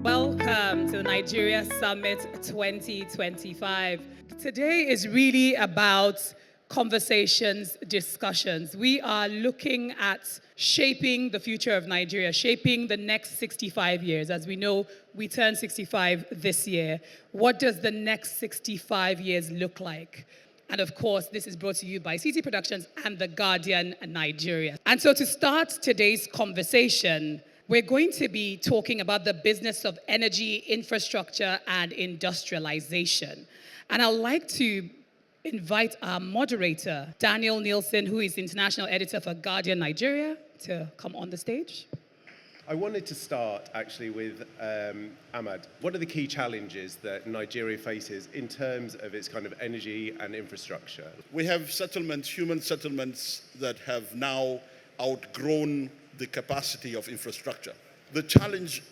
Welcome to the Nigeria Summit 2025. Today is really about conversations, discussions. We are looking at shaping the future of Nigeria, shaping the next 65 years. As we know, we turn 65 this year. What does the next 65 years look like? And of course, this is brought to you by CT Productions and The Guardian Nigeria. And so to start today's conversation, we're going to be talking about the business of energy, infrastructure, and industrialization. And I'd like to invite our moderator, Daniel Nielsen, who is the international editor for Guardian Nigeria, to come on the stage. I wanted to start actually with Ahmad. What are the key challenges that Nigeria faces in terms of its kind of energy and infrastructure? We have settlements, human settlements, that have now outgrown the capacity of infrastructure. The challenge,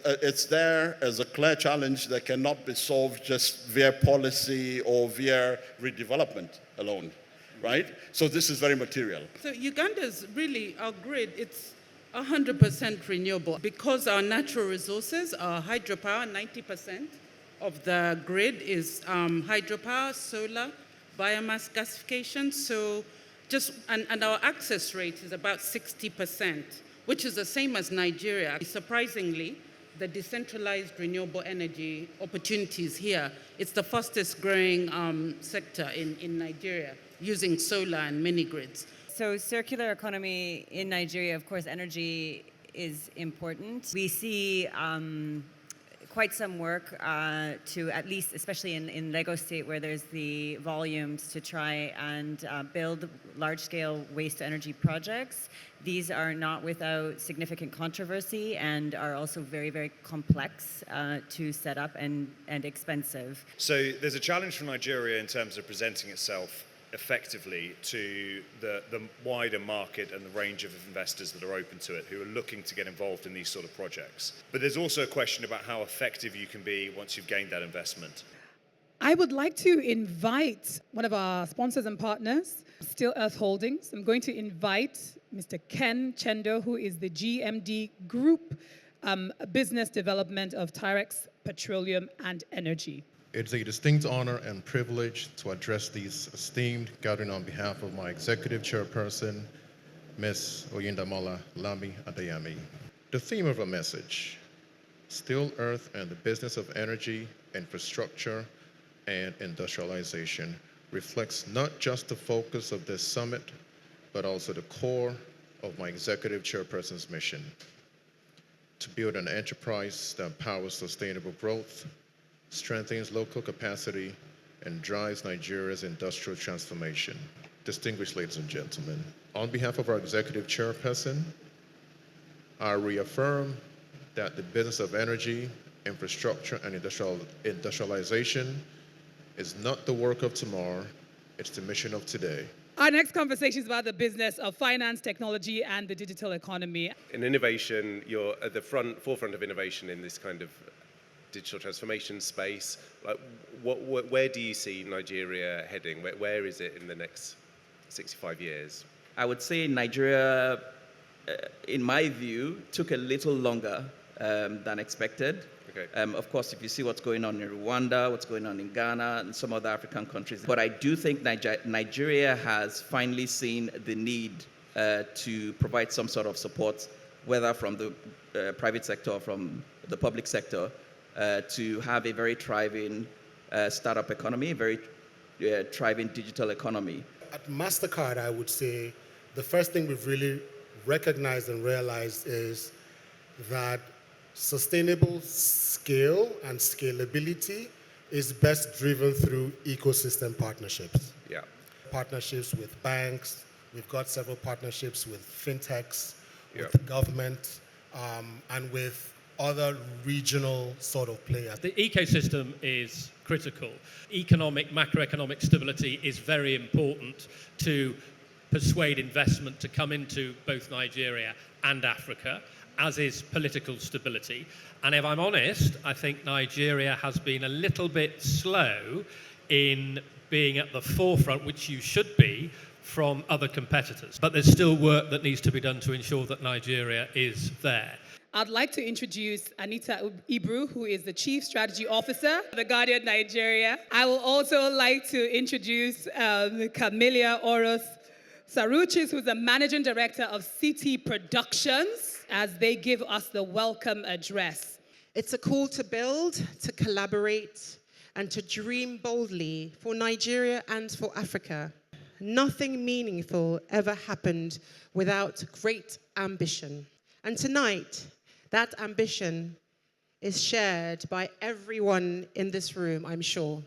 it's there as a clear challenge that cannot be solved just via policy or via redevelopment alone, right? So this is very material. So Uganda's really, our grid, it's 100% renewable because our natural resources are hydropower. 90% of the grid is hydropower, solar, biomass gasification. So and our access rate is about 60%, which is the same as Nigeria. Surprisingly, the decentralized renewable energy opportunities here, it's the fastest growing sector in Nigeria, using solar and mini grids. So circular economy in Nigeria, of course, energy is important. We see quite some work to at least, especially in Lagos State, where there's the volumes to try and build large-scale waste-to-energy projects. These are not without significant controversy and are also very, very complex to set up and expensive. So there's a challenge for Nigeria in terms of presenting itself effectively to the wider market and the range of investors that are open to it, who are looking to get involved in these sort of projects. But there's also a question about how effective you can be once you've gained that investment. I would like to invite one of our sponsors and partners, Still Earth Holdings. I'm going to invite Mr. Ken Chendo, who is the GMD Group Business Development of Tyrex Petroleum and Energy. It's a distinct honor and privilege to address these esteemed gathering on behalf of my executive chairperson, Ms. Oyindamola Lami Adeyemi. The theme of our message, Still Earth and the Business of Energy, Infrastructure, and Industrialization, reflects not just the focus of this summit, but also the core of my executive chairperson's mission: to build an enterprise that empowers sustainable growth, strengthens local capacity, and drives Nigeria's industrial transformation. Distinguished ladies and gentlemen, on behalf of our executive chairperson, I reaffirm that the business of energy, infrastructure, and industrialization is not the work of tomorrow, it's the mission of today. Our next conversation is about the business of finance, technology, and the digital economy. In innovation, you're at the forefront of innovation in this kind of digital transformation space. Like, where do you see Nigeria heading? Where is it in the next 65 years? I would say Nigeria, in my view, took a little longer than expected. Okay. Of course, if you see what's going on in Rwanda, what's going on in Ghana, and some other African countries. But I do think Nigeria has finally seen the need to provide some sort of support, whether from the private sector or from the public sector, to have a very thriving startup economy, very thriving digital economy. At MasterCard, I would say the first thing we've really recognized and realized is that sustainable scale and scalability is best driven through ecosystem partnerships. Yeah. Partnerships with banks, we've got several partnerships with fintechs, Yeah. with the government, and with other regional sort of players. The ecosystem is critical. Macroeconomic stability is very important to persuade investment to come into both Nigeria and Africa, as is political stability. And if I'm honest, I think Nigeria has been a little bit slow in being at the forefront, which you should be, from other competitors. But there's still work that needs to be done to ensure that Nigeria is there. I'd like to introduce Anita Ibru, who is the Chief Strategy Officer of The Guardian Nigeria. I will also like to introduce Camelia Oros Saruchis, who's the Managing Director of CT Productions, as they give us the welcome address. It's a call to build, to collaborate, and to dream boldly for Nigeria and for Africa. Nothing meaningful ever happened without great ambition. And tonight, that ambition is shared by everyone in this room, I'm sure.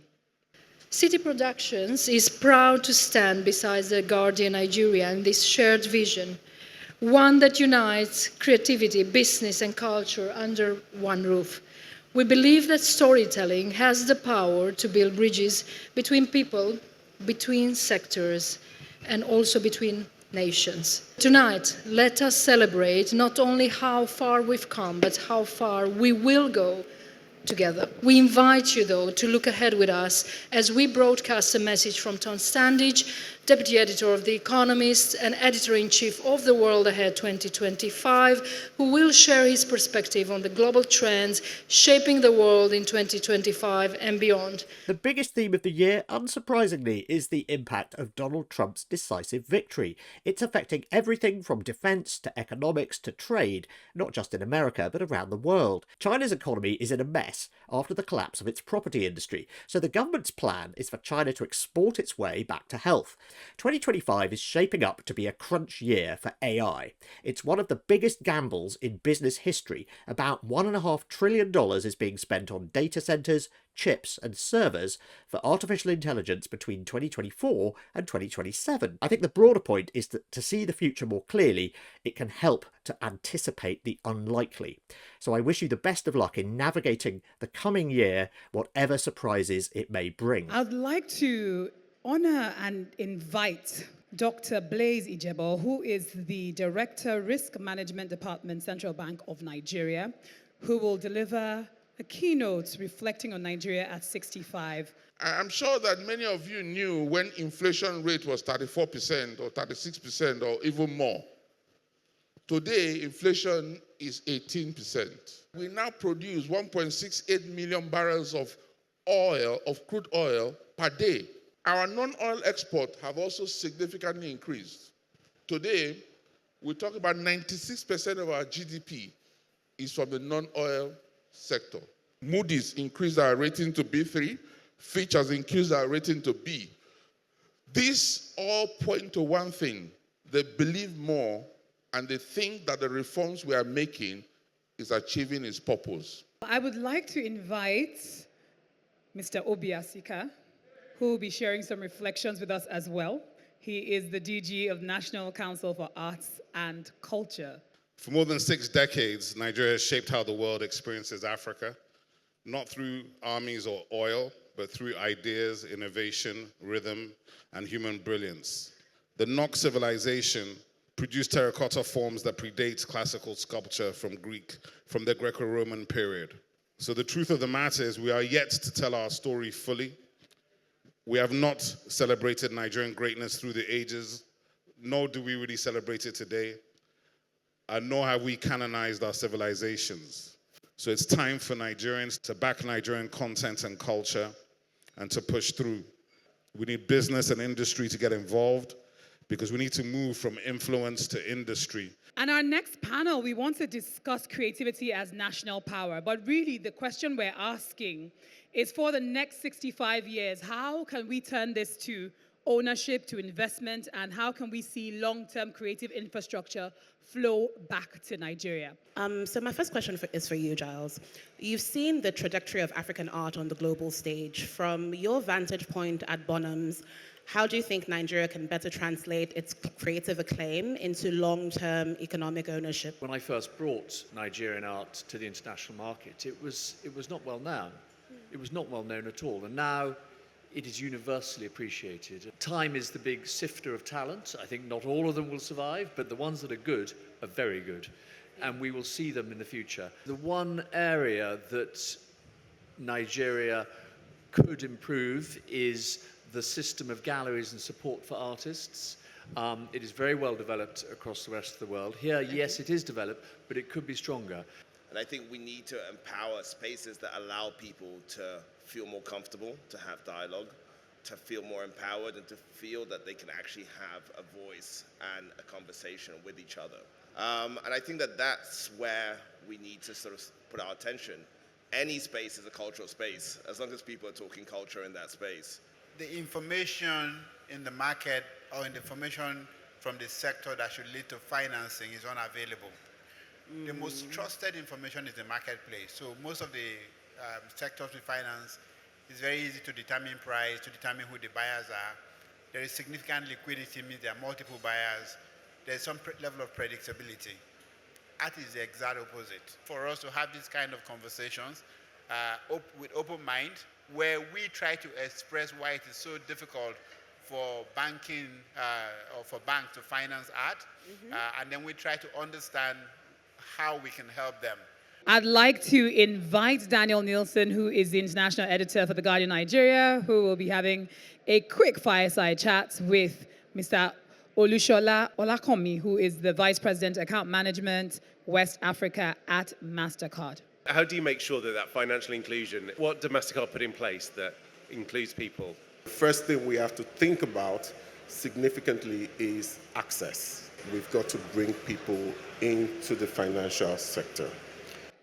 CT Productions is proud to stand beside The Guardian Nigeria in this shared vision, one that unites creativity, business, and culture under one roof. We believe that storytelling has the power to build bridges between people, between sectors, and also between nations. Tonight, let us celebrate not only how far we've come, but how far we will go together. We invite you, though, to look ahead with us as we broadcast a message from Tom Standage, Deputy Editor of The Economist and Editor-in-Chief of The World Ahead 2025, who will share his perspective on the global trends shaping the world in 2025 and beyond. The biggest theme of the year, unsurprisingly, is the impact of Donald Trump's decisive victory. It's affecting everything from defence to economics to trade, not just in America, but around the world. China's economy is in a mess after the collapse of its property industry, so the government's plan is for China to export its way back to health. 2025 is shaping up to be a crunch year for AI. It's one of the biggest gambles in business history. About $1.5 trillion is being spent on data centres, chips and servers for artificial intelligence between 2024 and 2027. I think the broader point is that to see the future more clearly, it can help to anticipate the unlikely. So I wish you the best of luck in navigating the coming year, whatever surprises it may bring. I'd like to honor and invite Dr. Blaise Ijebo, who is the Director, Risk Management Department, Central Bank of Nigeria, who will deliver a keynote reflecting on Nigeria at 65. I'm sure that many of you knew when inflation rate was 34% or 36% or even more. Today, inflation is 18%. We now produce 1.68 million barrels of oil, of crude oil, per day. Our non-oil exports have also significantly increased. Today, we talk about 96% of our GDP is from the non-oil sector. Moody's increased our rating to B3. Fitch has increased our rating to B. These all point to one thing. They believe more and they think that the reforms we are making is achieving its purpose. I would like to invite Mr. Obi Asika, who will be sharing some reflections with us as well. He is the DG of National Council for Arts and Culture. For more than 6 decades, Nigeria has shaped how the world experiences Africa, not through armies or oil, but through ideas, innovation, rhythm, and human brilliance. The Nok civilization produced terracotta forms that predate classical sculpture from the Greco-Roman period. So the truth of the matter is we are yet to tell our story fully. We have not celebrated Nigerian greatness through the ages, nor do we really celebrate it today, and nor have we canonized our civilizations. So it's time for Nigerians to back Nigerian content and culture and to push through. We need business and industry to get involved because we need to move from influence to industry. And our next panel, we want to discuss creativity as national power. But really, the question we're asking is for the next 65 years, how can we turn this to ownership, to investment, and how can we see long-term creative infrastructure flow back to Nigeria? So my first question is for you, Giles. You've seen the trajectory of African art on the global stage. From your vantage point at Bonhams, how do you think Nigeria can better translate its creative acclaim into long-term economic ownership? When I first brought Nigerian art to the international market, it was not well known. It was not well known at all, and now it is universally appreciated. Time is the big sifter of talent. I think not all of them will survive, but the ones that are good are very good, and we will see them in the future. The one area that Nigeria could improve is the system of galleries and support for artists. It is very well developed across the rest of the world. Here, yes, it is developed, but it could be stronger. And I think we need to empower spaces that allow people to feel more comfortable, to have dialogue, to feel more empowered, and to feel that they can actually have a voice and a conversation with each other. And I think that that's where we need to sort of put our attention. Any space is a cultural space, as long as people are talking culture in that space. The information in the market or in the information from the sector that should lead to financing is unavailable. The most trusted information is the marketplace. So most of the sectors we finance, it's very easy to determine price, to determine who the buyers are. There is significant liquidity, means there are multiple buyers. There's some level of predictability. That is the exact opposite. For us to have these kind of conversations with open mind, where we try to express why it is so difficult for banking or for banks to finance art, and then we try to understand how we can help them. I'd like to invite Daniel Nielsen, who is the international editor for The Guardian Nigeria, who will be having a quick fireside chat with Mr. Olushola Olakomi, who is the Vice President, Account Management, West Africa at MasterCard. How do you make sure that financial inclusion, what does MasterCard put in place that includes people? First thing we have to think about significantly is access. We've got to bring people into the financial sector.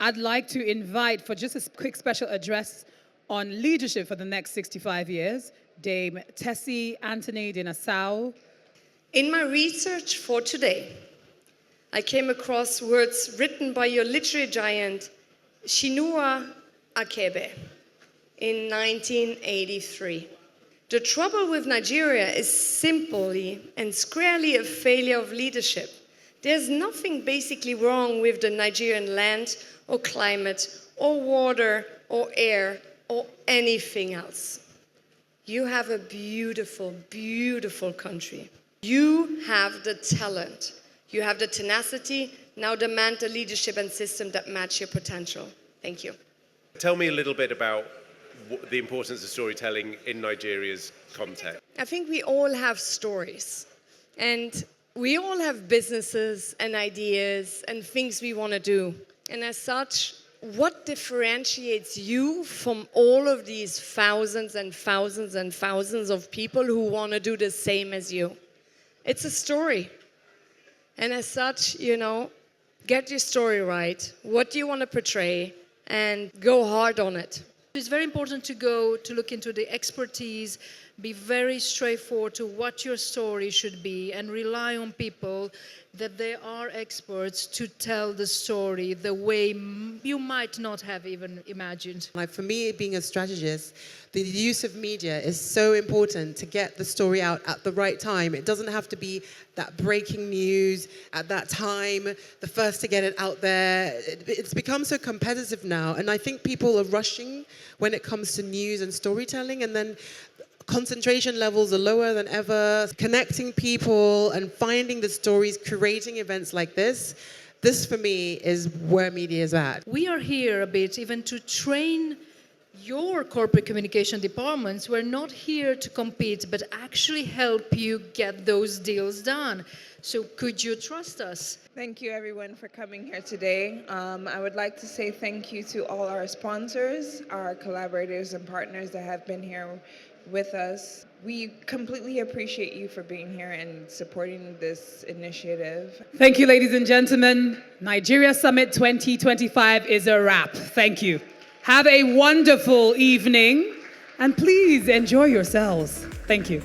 I'd like to invite, for just a quick special address on leadership for the next 65 years, Dame Tessie Anthony de Nassau. In my research for today, I came across words written by your literary giant, Chinua Achebe, in 1983. The trouble with Nigeria is simply and squarely a failure of leadership. There's nothing basically wrong with the Nigerian land or climate or water or air or anything else. You have a beautiful, beautiful country. You have the talent. You have the tenacity. Now demand the leadership and system that match your potential. Thank you. Tell me a little bit about the importance of storytelling in Nigeria's context. I think we all have stories, and we all have businesses and ideas and things we want to do. And as such, what differentiates you from all of these thousands and thousands and thousands of people who want to do the same as you? It's a story. And as such, get your story right. What do you want to portray? And go hard on it. It's very important to look into the expertise, be very straightforward to what your story should be, and rely on people that they are experts to tell the story the way you might not have even imagined. Like for me, being a strategist, the use of media is so important to get the story out at the right time. It doesn't have to be that breaking news at that time, the first to get it out there. It's become so competitive now, and I think people are rushing when it comes to news and storytelling, and then concentration levels are lower than ever. Connecting people and finding the stories, curating events like this for me is where media is at. We are here a bit even to train your corporate communication departments. We're not here to compete, but actually help you get those deals done. So could you trust us? Thank you everyone for coming here today. I would like to say thank you to all our sponsors, our collaborators and partners that have been here with us. We completely appreciate you for being here and supporting this initiative. Thank you, ladies and gentlemen. Nigeria Summit 2025 is a wrap. Thank you. Have a wonderful evening, and please enjoy yourselves. Thank you.